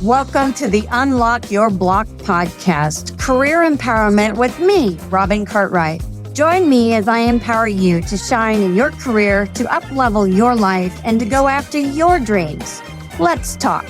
Welcome to the Unlock Your Block podcast, career empowerment with me, Robin Cartwright. Join me as I empower you to shine in your career, to up-level your life, and to go after your dreams. Let's talk.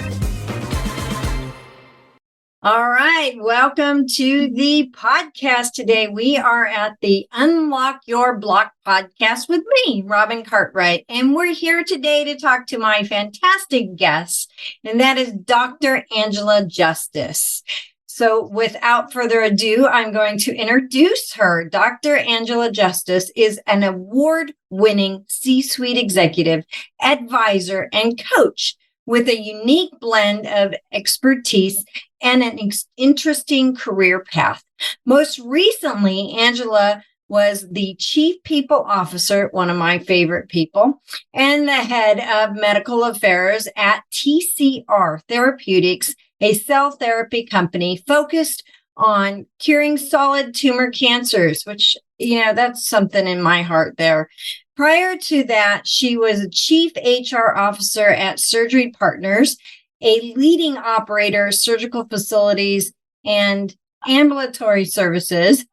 All right, welcome to the podcast today. We are at the Unlock Your Block podcast with me, Robin Cartwright, and we're here today to talk to my fantastic guest, and that is Dr. Angela Justice. So without further ado, I'm going to introduce her. Dr. Angela Justice is an award-winning C-suite executive, advisor, and coach with a unique blend of expertise and an interesting career path. Most recently, Angela was the Chief People Officer, one of my favorite people, and the head of medical affairs at TCR Therapeutics, a cell therapy company focused on curing solid tumor cancers, which, that's something in my heart there. Prior to that, she was a Chief HR Officer at Surgery Partners, a leading operator of surgical facilities and ambulatory services.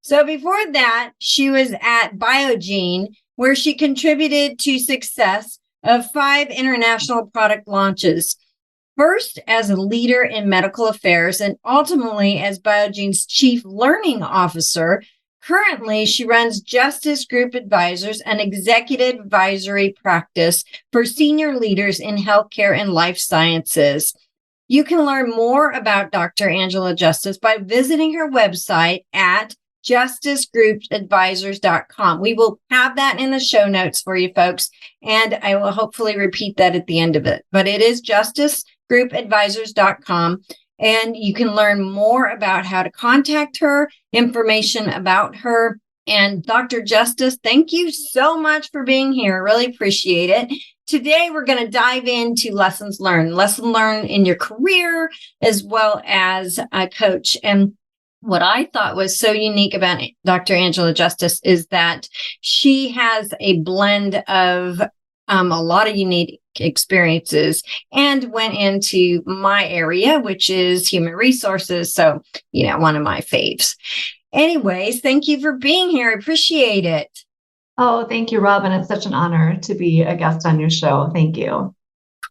So before that, she was at Biogene, where she contributed to success of 5 international product launches. First as a leader in medical affairs and ultimately as Biogene's Chief Learning Officer. Currently, she runs Justice Group Advisors, an executive advisory practice for senior leaders in healthcare and life sciences. You can learn more about Dr. Angela Justice by visiting her website at justicegroupadvisors.com. We will have that in the show notes for you folks, and I will hopefully repeat that at the end of it. But it is justicegroupadvisors.com. And you can learn more about how to contact her, information about her. And Dr. Justice, thank you so much for being here. Really appreciate it. Today, we're going to dive into lessons learned in your career, as well as a coach. And what I thought was so unique about Dr. Angela Justice is that she has a blend of a lot of unique experiences and went into my area, which is human resources. So, one of my faves. Anyways, thank you for being here. I appreciate it. Oh, thank you, Robin. It's such an honor to be a guest on your show. Thank you.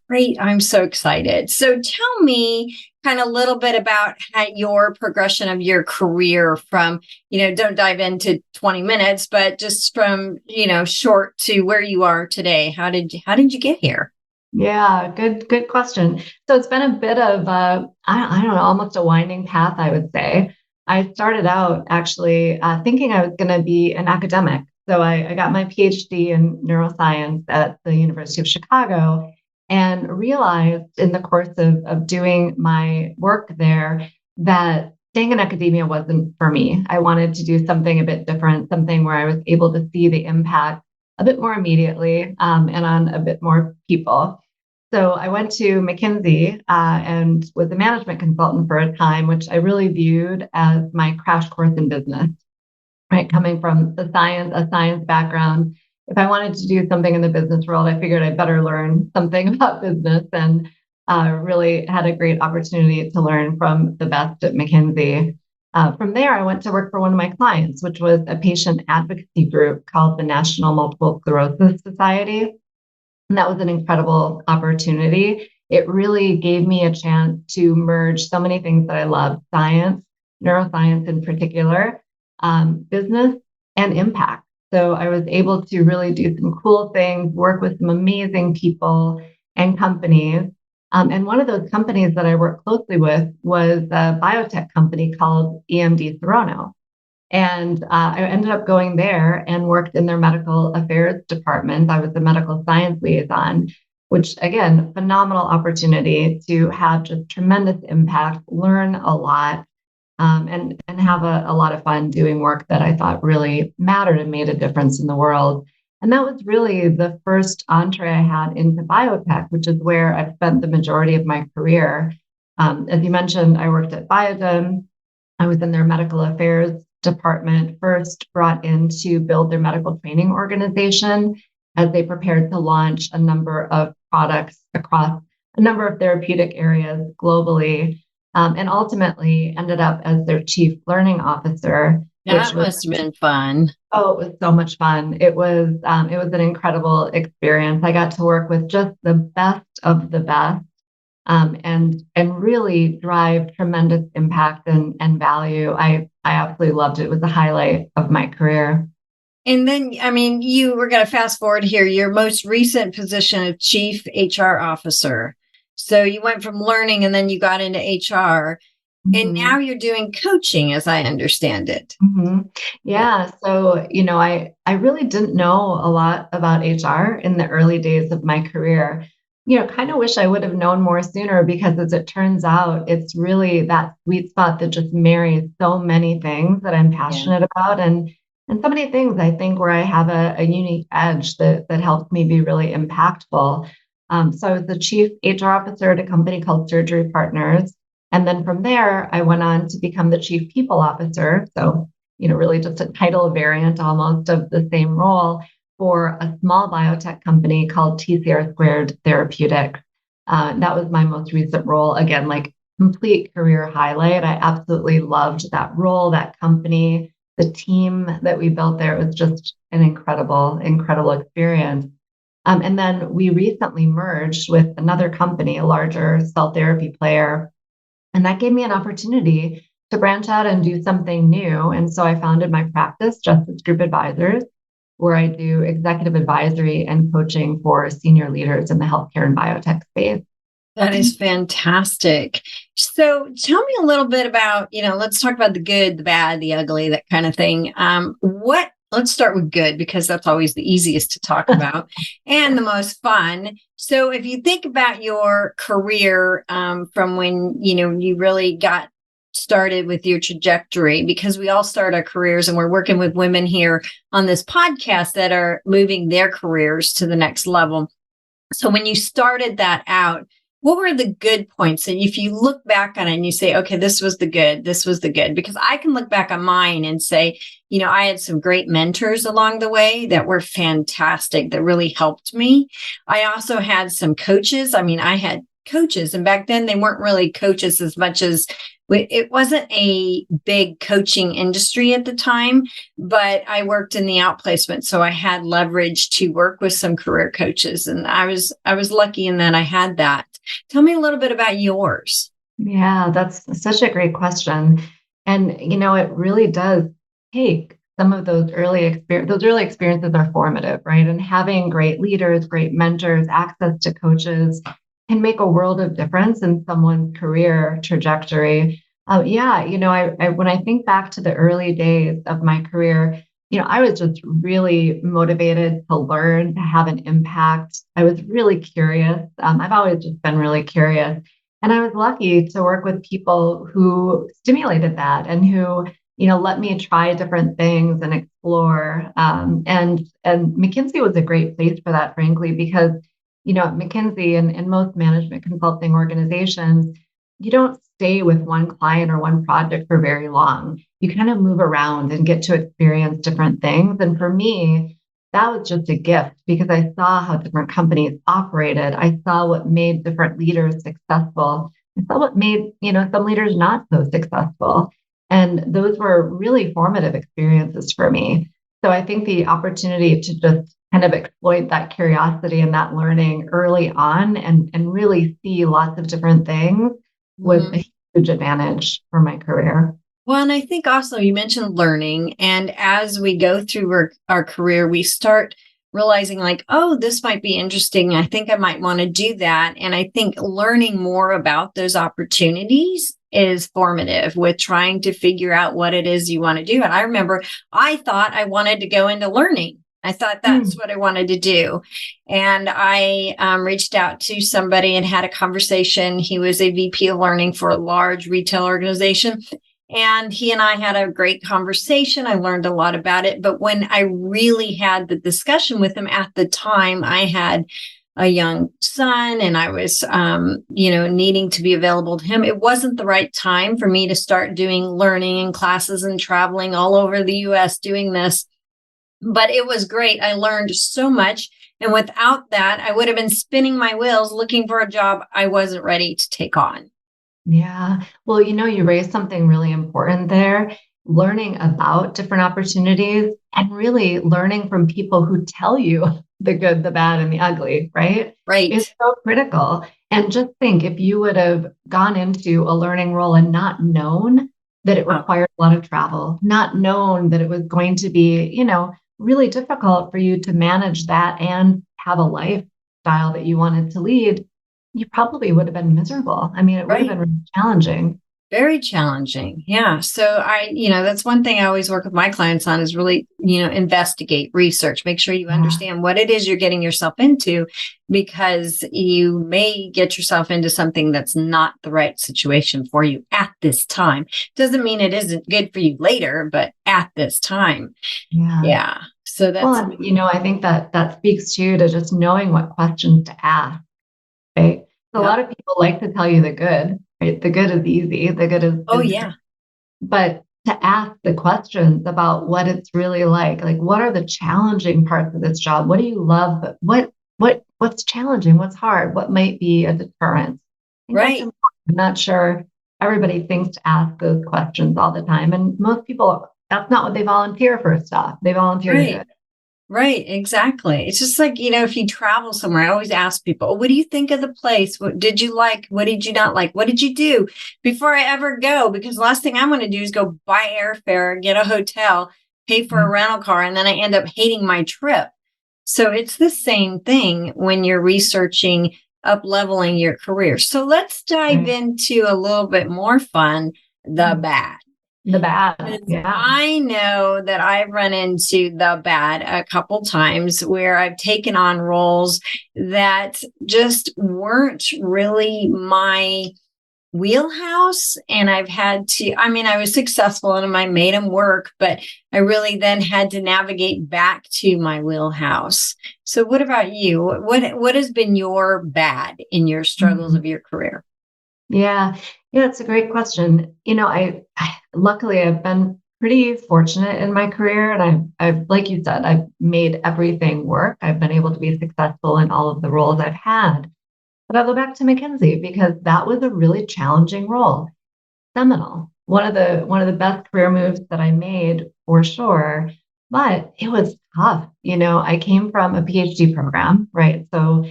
Great. I'm so excited. So tell me kind of a little bit about your progression of your career from, don't dive into 20 minutes, but just from, short to where you are today. How did you get here? Yeah, good question. So it's been a bit of I don't know, almost a winding path, I would say. I started out actually thinking I was going to be an academic. So I got my PhD in neuroscience at the University of Chicago and realized in the course of doing my work there that staying in academia wasn't for me. I wanted to do something a bit different, something where I was able to see the impact a bit more immediately and on a bit more people. So I went to McKinsey and was a management consultant for a time, which I really viewed as my crash course in business, right? Coming from a science background. If I wanted to do something in the business world, I figured I'd better learn something about business, and really had a great opportunity to learn from the best at McKinsey. From there, I went to work for one of my clients, which was a patient advocacy group called the National Multiple Sclerosis Society. And that was an incredible opportunity. It really gave me a chance to merge so many things that I love: science, neuroscience in particular, business, and impact. So I was able to really do some cool things, work with some amazing people and companies. And one of those companies that I worked closely with was a biotech company called EMD Serono. And I ended up going there and worked in their medical affairs department. I was the medical science liaison, which, again, phenomenal opportunity to have just tremendous impact, learn a lot, and have a lot of fun doing work that I thought really mattered and made a difference in the world. And that was really the first entree I had into biotech, which is where I've spent the majority of my career. As you mentioned, I worked at Biogen. I was in their medical affairs department first brought in to build their medical training organization as they prepared to launch a number of products across a number of therapeutic areas globally, and ultimately ended up as their chief learning officer, which That was must have been fun. oh, it was so much fun. It was an incredible experience. I got to work with just the best of the best, and really drive tremendous impact and value. I absolutely loved it. It was the highlight of my career. And then, I mean, you were going to fast forward here, your most recent position of chief HR officer. So you went from learning and then you got into HR, and Mhm. now you're doing coaching, as I understand it. Mhm. Yeah. So, I really didn't know a lot about HR in the early days of my career. Kind of wish I would have known more sooner because as it turns out, it's really that sweet spot that just marries so many things that I'm Yeah. passionate about and so many things I think where I have a unique edge that helps me be really impactful. So I was the chief HR officer at a company called Surgery Partners. And then from there, I went on to become the chief people officer. So, really just a title variant almost of the same role for a small biotech company called TCR Squared Therapeutics. That was my most recent role. Again, like complete career highlight. I absolutely loved that role, that company, the team that we built there. It was just an incredible, incredible experience. And then we recently merged with another company, a larger cell therapy player, and that gave me an opportunity to branch out and do something new. And so I founded my practice, Justice Group Advisors, where I do executive advisory and coaching for senior leaders in the healthcare and biotech space. That is fantastic. So tell me a little bit about, let's talk about the good, the bad, the ugly, that kind of thing. Let's start with good because that's always the easiest to talk about and the most fun. So if you think about your career from when, you really got started with your trajectory, because we all start our careers and we're working with women here on this podcast that are moving their careers to the next level. So when you started that out, what were the good points? And if you look back on it and you say, okay, this was the good, this was the good, because I can look back on mine and say, I had some great mentors along the way that were fantastic, that really helped me. I also had some coaches. I mean, I had coaches, and back then they weren't really coaches as much as it wasn't a big coaching industry at the time, but I worked in the outplacement. So I had leverage to work with some career coaches, and I was lucky in that I had that. Tell me a little bit about yours. Yeah, that's such a great question. And, it really does take some of those early experiences are formative, right? And having great leaders, great mentors, access to coaches can make a world of difference in someone's career trajectory. Yeah, when I think back to the early days of my career, I was just really motivated to learn, to have an impact. I was really curious. I've always just been really curious. And I was lucky to work with people who stimulated that and who, let me try different things and explore. And McKinsey was a great place for that, frankly, because, at McKinsey and most management consulting organizations, you don't stay with one client or one project for very long. You kind of move around and get to experience different things. And for me, that was just a gift because I saw how different companies operated. I saw what made different leaders successful. I saw what made, some leaders not so successful. And those were really formative experiences for me. So I think the opportunity to just kind of exploit that curiosity and that learning early on and really see lots of different things was Mhm. a huge advantage for my career. Well, and I think also you mentioned learning. And as we go through our career, we start realizing, like, oh, this might be interesting. I think I might want to do that. And I think learning more about those opportunities is formative with trying to figure out what it is you want to do. And I remember I thought I wanted to go into learning. I thought that's what I wanted to do. And I reached out to somebody and had a conversation. He was a VP of learning for a large retail organization. And he and I had a great conversation. I learned a lot about it. But when I really had the discussion with him at the time, I had a young son and I was, needing to be available to him. It wasn't the right time for me to start doing learning and classes and traveling all over the US doing this. But it was great. I learned so much. And without that, I would have been spinning my wheels looking for a job I wasn't ready to take on. Yeah. Well, you raised something really important there. Learning about different opportunities and really learning from people who tell you the good, the bad, and the ugly, right? Is Right. so critical. And just think if you would have gone into a learning role and not known that it Oh, required a lot of travel, not known that it was going to be, really difficult for you to manage that and have a lifestyle that you wanted to lead, you probably would have been miserable. I mean, it would have right. been really challenging. Very challenging. Yeah. So that's one thing I always work with my clients on is really, investigate, research, make sure you Yeah. understand what it is you're getting yourself into, because you may get yourself into something that's not the right situation for you at this time. Doesn't mean it isn't good for you later, but at this time. Yeah. Yeah. So Well, that's, and, I think that that speaks to just knowing what questions to ask, right? So a yep. lot of people like to tell you the good, right? The good is easy. The good Oh, is yeah. but to ask the questions about what it's really like what are the challenging parts of this job? What do you love? But what's challenging? What's hard? What might be a deterrent? I think that's Right. important. I'm not sure everybody thinks to ask those questions all the time. And most people, that's not what they volunteer for stuff. They volunteer the Right. good. Right, exactly. It's just like, if you travel somewhere, I always ask people, "Oh, what do you think of the place? What did you like? What did you not like? What did you do before I ever go?" Because the last thing I want to do is go buy airfare, get a hotel, pay for Yeah. a rental car, and then I end up hating my trip. So it's the same thing when you're researching up leveling your career. So let's dive Right. into a little bit more fun, the Mhm. bad. The bad. 'Cause Yeah. I know that I've run into the bad a couple times where I've taken on roles that just weren't really my wheelhouse. And I've had to, I was successful and I made them work, but I really then had to navigate back to my wheelhouse. So what about you? What has been your bad in your struggles Mhm. of your career? Yeah. Yeah, it's a great question. I luckily I've been pretty fortunate in my career and I've like you said, I've made everything work. I've been able to be successful in all of the roles I've had. But I'll go back to McKinsey because that was a really challenging role. Seminal. One of the best career moves that I made for sure, but it was tough. I came from a PhD program, right? So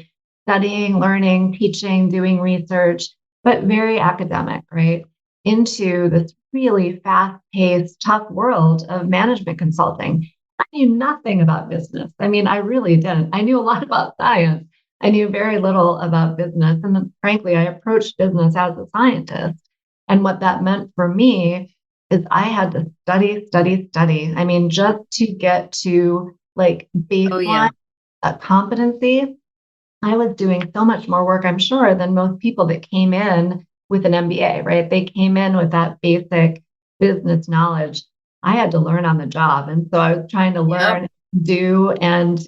studying, learning, teaching, doing research, but very academic, right? Into this really fast-paced, tough world of management consulting. I knew nothing about business. I mean, I really didn't. I knew a lot about science. I knew very little about business. And then, frankly, I approached business as a scientist. And what that meant for me is I had to study, study, study. I mean, just to get to like Oh baseline yeah. competency, I was doing so much more work, I'm sure, than most people that came in with an MBA, right? They came in with that basic business knowledge. I had to learn on the job. And so I was trying to Yep. learn, do, and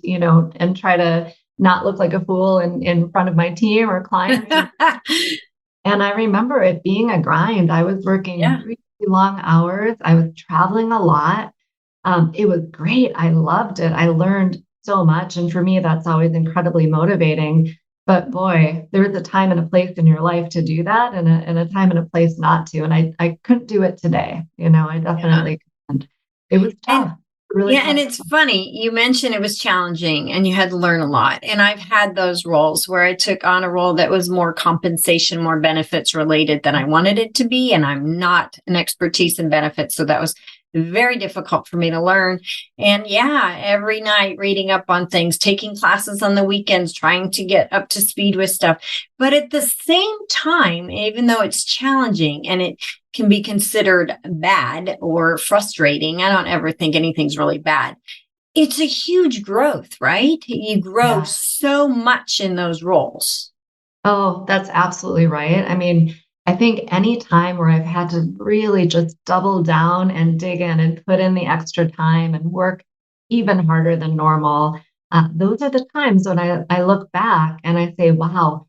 try to not look like a fool in front of my team or clients. And I remember it being a grind. I was working Yeah. really long hours. I was traveling a lot. It was great. I loved it. I learned so much. And for me, that's always incredibly motivating. But boy, there's a time and a place in your life to do that and a time and a place not to. And I couldn't do it today. I Yeah. definitely couldn't. It was And tough, really yeah, and tough. it's funny. You mentioned it was challenging and you had to learn a lot. And I've had those roles where I took on a role that was more compensation, more benefits related than I wanted it to be. And I'm not an expertise in benefits. So that was very difficult for me to learn. And yeah, every night reading up on things, taking classes on the weekends, trying to get up to speed with stuff. But at the same time, even though it's challenging and it can be considered bad or frustrating. I don't ever think anything's really bad. It's a huge growth, right? You grow Yeah. so much in those roles. Oh, that's absolutely right. I mean, I think any time where I've had to really just double down and dig in and put in the extra time and work even harder than normal, those are the times when I look back and I say, wow,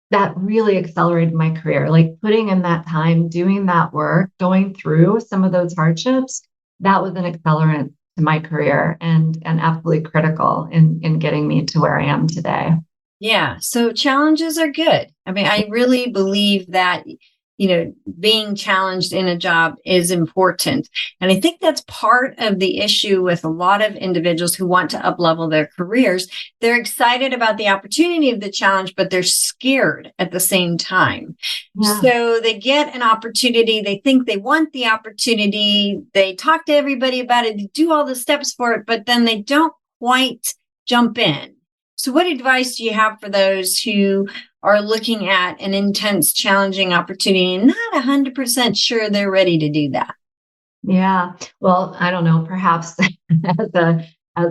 that really accelerated my career. Like putting in that time, doing that work, going through some of those hardships, that was an accelerant to my career and absolutely critical in getting me to where I am today. Yeah. So challenges are good. I mean, I really believe that, being challenged in a job is important. And I think that's part of the issue with a lot of individuals who want to uplevel their careers. They're excited about the opportunity of the challenge, but they're scared at the same time. Yeah. So they get an opportunity. They think they want the opportunity. They talk to everybody about it. They do all the steps for it, but then they don't quite jump in. So what advice do you have for those who are looking at an intense, challenging opportunity and not 100% sure they're ready to do that? Yeah. Well, I don't know, perhaps as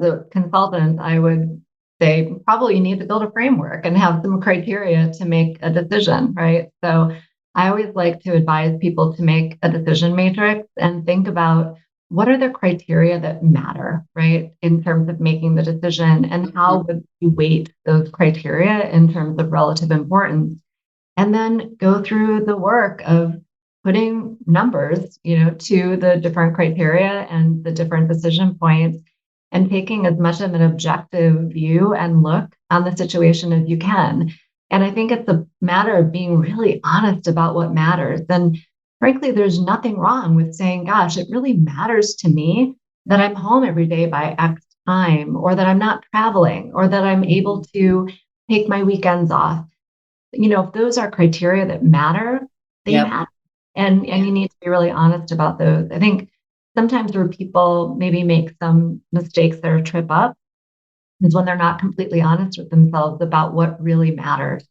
a consultant, I would say probably you need to build a framework and have some criteria to make a decision, right? So I always like to advise people to make a decision matrix and think about what are the criteria that matter, right? In terms of making the decision and how would you weight those criteria in terms of relative importance? And then go through the work of putting numbers, to the different criteria and the different decision points and taking as much of an objective view and look on the situation as you can. And I think it's a matter of being really honest about what matters. And frankly, there's nothing wrong with saying, gosh, it really matters to me that I'm home every day by X time, or that I'm not traveling, or that I'm able to take my weekends off. If those are criteria that matter, they Yep. matter. And you need to be really honest about those. I think sometimes where people maybe make some mistakes that are trip up is when they're not completely honest with themselves about what really matters.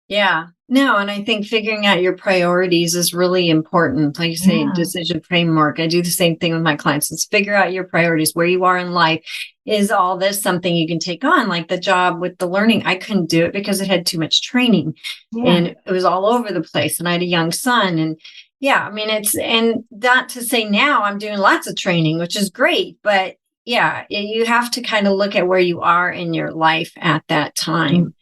Yeah. No, and I think figuring out your priorities is really important. Like you say, Yeah. decision framework. I do the same thing with my clients. Let's figure out your priorities, where you are in life. Is all this something you can take on? Like the job with the learning, I couldn't do it because it had too much training Yeah. and it was all over the place. And I had a young son. And yeah, I mean, and not to say now I'm doing lots of training, which is great. But yeah, you have to kind of look at where you are in your life at that time.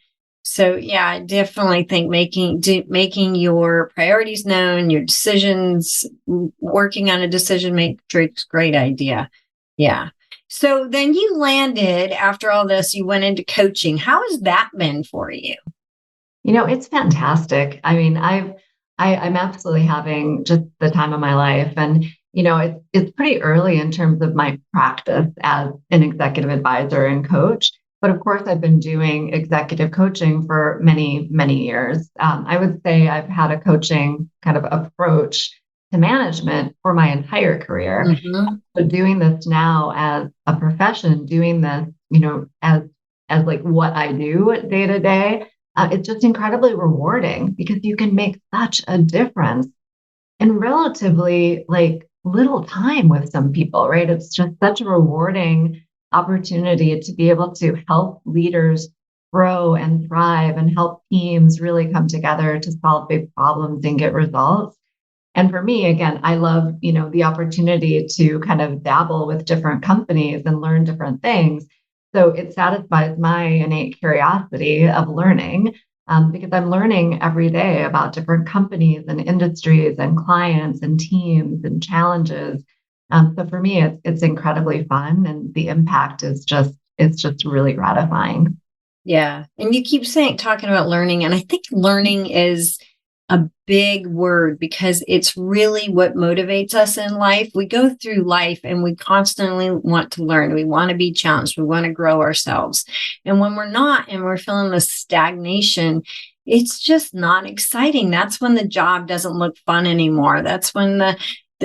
So yeah, I definitely think making your priorities known, your decisions, working on a decision matrix, great idea. Yeah. So then you landed after all this, you went into coaching. How has that been for you? It's fantastic. I mean, I'm absolutely having just the time of my life. And, it's pretty early in terms of my practice as an executive advisor and coach. But of course, I've been doing executive coaching for many, many years. I would say I've had a coaching kind of approach to management for my entire career. Mm-hmm. So doing this now as a profession, doing this, as like what I do day to day, it's just incredibly rewarding because you can make such a difference in relatively like little time with some people, right? It's just such a rewarding opportunity to be able to help leaders grow and thrive and help teams really come together to solve big problems and get results. And for me, again, I love, the opportunity to kind of dabble with different companies and learn different things. So it satisfies my innate curiosity of learning, because I'm learning every day about different companies and industries and clients and teams and challenges. So for me, it's incredibly fun, and the impact is it's just really gratifying. Yeah. And you keep talking about learning. And I think learning is a big word because it's really what motivates us in life. We go through life and we constantly want to learn. We want to be challenged. We want to grow ourselves. And when we're not and we're feeling this stagnation, it's just not exciting. That's when the job doesn't look fun anymore. That's when the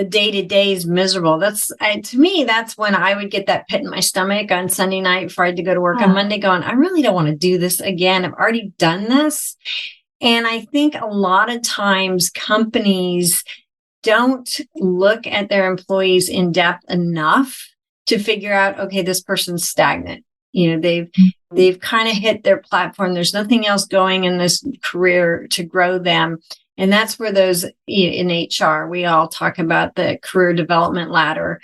day to day is miserable. To me, that's when I would get that pit in my stomach on Sunday night before I had to go to work on Monday going, I really don't want to do this again. I've already done this. And I think a lot of times companies don't look at their employees in depth enough to figure out, okay, this person's stagnant. They've kind of hit their platform. There's nothing else going in this career to grow them. And that's where those in HR, we all talk about the career development ladder.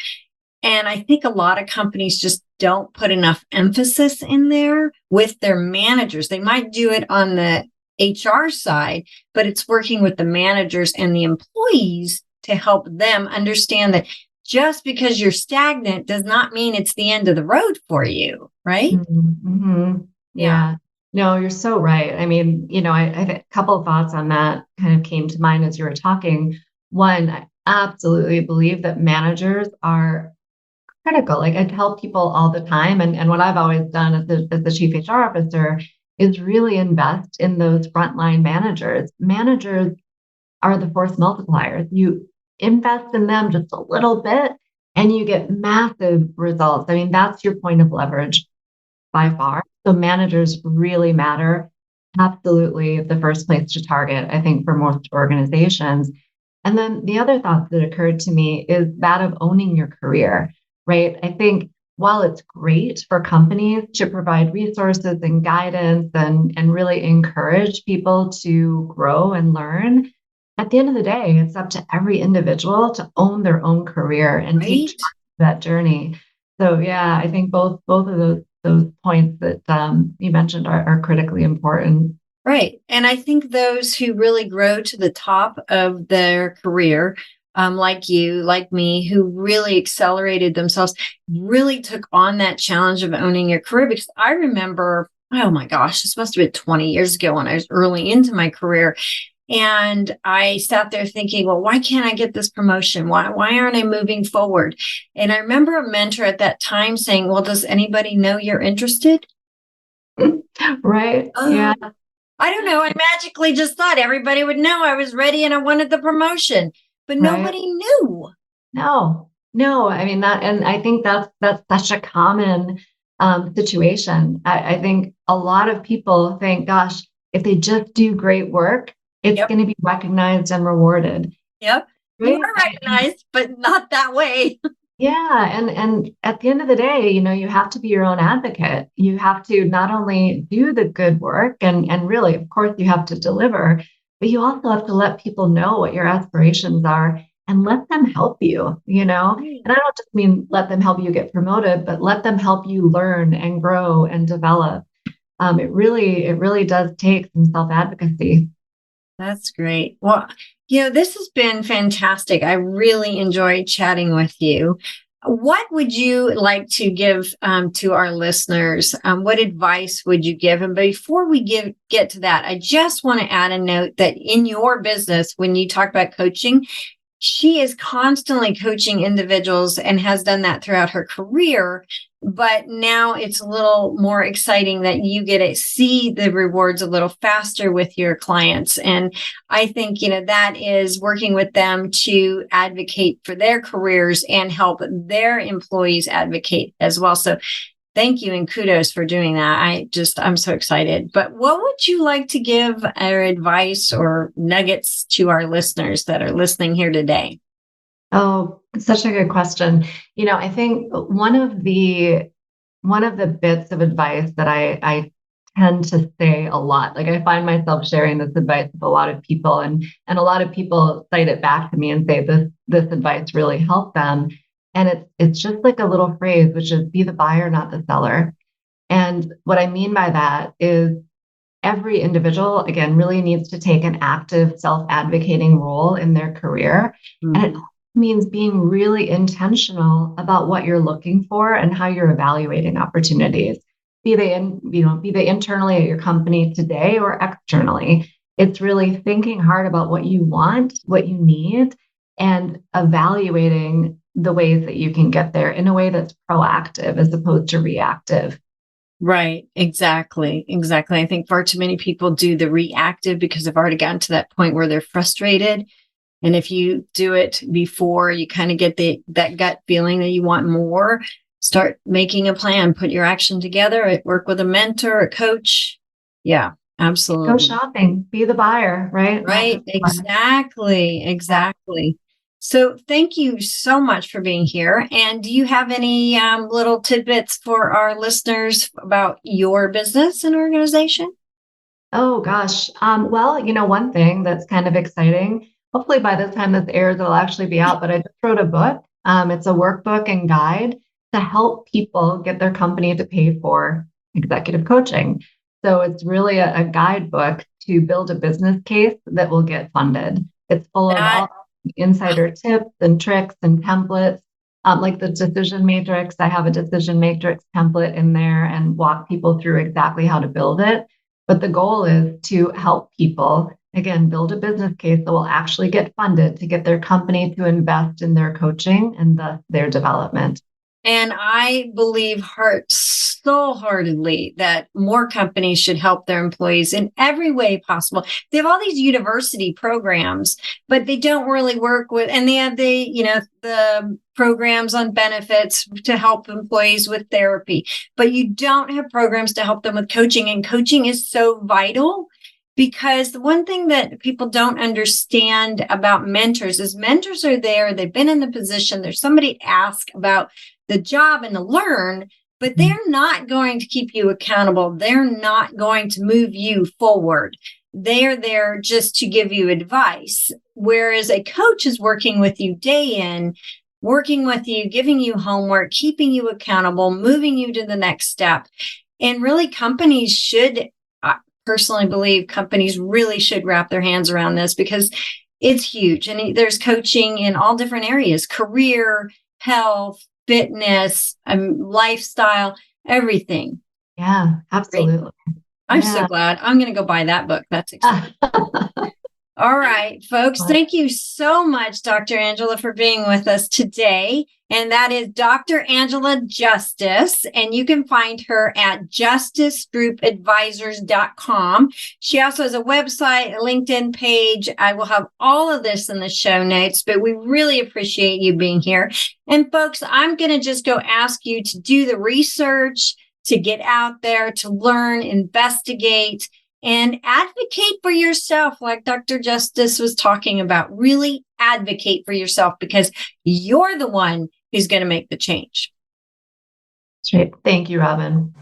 And I think a lot of companies just don't put enough emphasis in there with their managers. They might do it on the HR side, but it's working with the managers and the employees to help them understand that just because you're stagnant does not mean it's the end of the road for you, right? Mm-hmm. Yeah. No, you're so right. I mean, I a couple of thoughts on that kind of came to mind as you were talking. One, I absolutely believe that managers are critical. Like I tell people all the time, and what I've always done as the chief HR officer is really invest in those frontline managers. Managers are the force multipliers. You invest in them just a little bit and you get massive results. I mean, that's your point of leverage by far. So managers really matter. Absolutely the first place to target, I think, for most organizations. And then the other thought that occurred to me is that of owning your career, right? I think while it's great for companies to provide resources and guidance and really encourage people to grow and learn, at the end of the day, it's up to every individual to own their own career and take Right. charge of that journey. So yeah, I think both of those points that you mentioned are critically important. Right. And I think those who really grow to the top of their career, like you, like me, who really accelerated themselves, really took on that challenge of owning your career. Because I remember, oh my gosh, this must have been 20 years ago when I was early into my career. And I sat there thinking, well, why can't I get this promotion? Why aren't I moving forward? And I remember a mentor at that time saying, well, does anybody know you're interested? Right. Uh, Yeah. I don't know. I magically just thought everybody would know I was ready and I wanted the promotion, but Right. nobody knew. No, no. I mean that, and I think that's such a common situation. I think a lot of people think, gosh, if they just do great work, it's Yep. going to be recognized and rewarded. Yep. You Right. are recognized, but not that way. Yeah, and at the end of the day, you have to be your own advocate. You have to not only do the good work and really, of course, you have to deliver, but you also have to let people know what your aspirations are and let them help you. Right. And I don't just mean let them help you get promoted, but let them help you learn and grow and develop. It really does take some self-advocacy. That's great. Well, this has been fantastic. I really enjoyed chatting with you. What would you like to give to our listeners? What advice would you give? And before we get to that, I just want to add a note that in your business, when you talk about coaching, she is constantly coaching individuals and has done that throughout her career. But now it's a little more exciting that you get to see the rewards a little faster with your clients. And I think, that is working with them to advocate for their careers and help their employees advocate as well. So thank you and kudos for doing that. I'm so excited. But what would you like to give our advice or nuggets to our listeners that are listening here today? Oh, such a good question. I think one of the bits of advice that I tend to say a lot, like I find myself sharing this advice with a lot of people, and a lot of people cite it back to me and say this advice really helped them. And it's just like a little phrase, which is be the buyer, not the seller. And what I mean by that is every individual, again, really needs to take an active self-advocating role in their career. And it Mhm. means being really intentional about what you're looking for and how you're evaluating opportunities, be they internally at your company today or externally. It's really thinking hard about what you want, what you need, and evaluating the ways that you can get there in a way that's proactive as opposed to reactive. Right. Exactly. Exactly. I think far too many people do the reactive because they've already gotten to that point where they're frustrated. And if you do it before you kind of get that gut feeling that you want more, start making a plan, put your action together, work with a mentor, a coach. Yeah, Go absolutely. shopping, be the buyer, right? Not Right. just the buyer. Exactly. Yeah. Exactly. So thank you so much for being here. And do you have any little tidbits for our listeners about your business and organization? Oh gosh. Well, one thing that's kind of exciting. Hopefully by the time this airs, it'll actually be out. But I just wrote a book. It's a workbook and guide to help people get their company to pay for executive coaching. So it's really a guidebook to build a business case that will get funded. It's full of That all insider tips and tricks and templates. Like the decision matrix, I have a decision matrix template in there and walk people through exactly how to build it. But the goal is to help people, again, build a business case that will actually get funded to get their company to invest in their coaching and thus their development. And I believe wholeheartedly that more companies should help their employees in every way possible. They have all these university programs, but they don't really work with, and they have the programs on benefits to help employees with therapy, but you don't have programs to help them with coaching. And coaching is so vital. Because the one thing that people don't understand about mentors is mentors are there, they've been in the position, there's somebody to ask about the job and to learn, but they're not going to keep you accountable. They're not going to move you forward. They're there just to give you advice. Whereas a coach is working with you day in, working with you, giving you homework, keeping you accountable, moving you to the next step. And really, companies should, I personally believe companies really should wrap their hands around this because it's huge. And there's coaching in all different areas: career, health, fitness, lifestyle, everything. Yeah, absolutely. Great. I'm so glad. I'm going to go buy that book. That's exciting. All right, folks. Thank you so much, Dr. Angela, for being with us today. And that is Dr. Angela Justice. And you can find her at justicegroupadvisors.com. She also has a website, a LinkedIn page. I will have all of this in the show notes, but we really appreciate you being here. And folks, I'm going to just go ask you to do the research, to get out there, to learn, investigate, and advocate for yourself, like Dr. Justice was talking about. Really advocate for yourself because you're the one who's going to make the change. Great. Thank you, Robin.